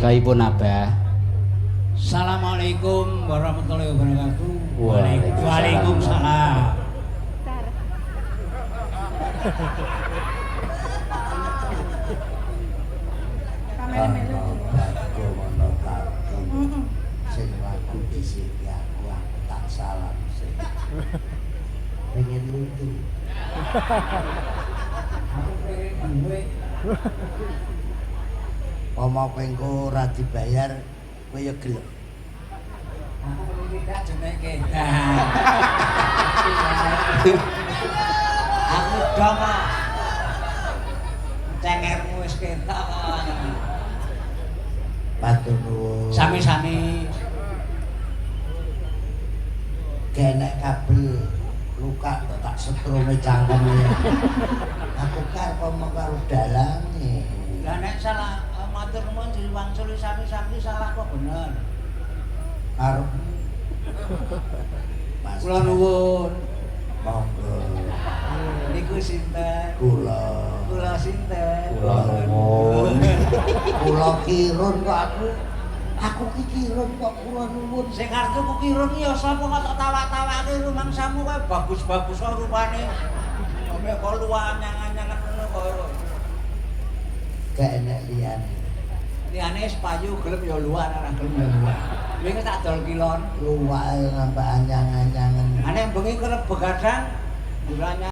Sedekahipun Abah. Assalamualaikum warahmatullahi wabarakatuh. Waalaikumsalam. Ono bago ono kaki. Sing laku disiki aku tak salam sih. Pengen lucu. Aku pengen duwe. Pomo pengko ora dibayar kowe ya gelem. Aku pengen tidak jenenge. Aku dong cengermu wis ketok. Matur nuwun. Sami-sami. Genek kabel luka tak setrume cangkeme. Aku karep omong karo dalange. Lah nek salah matur nuwun diwangsuli sami-sami salah kok bener. Arep Kula nuwun. monggo. Niku sinten? Kula Sinten? Kula nuwun. Kula kirun kok aku ki kirun kok kula nuwun. Sing kartu ku kirun ya sapa kok tak tawa-tawake rumangsamu kowe bagus-bagus kok rupane. Ome kok luwih anyang-anyangan ngono kok. Gak enek liyane. Liyane sepayu gelem ya luar ora gelem ya luar. Wingi tak dol kilon. Luwak nambah anyang-anyangan. Ane bengi kerep begadang duranya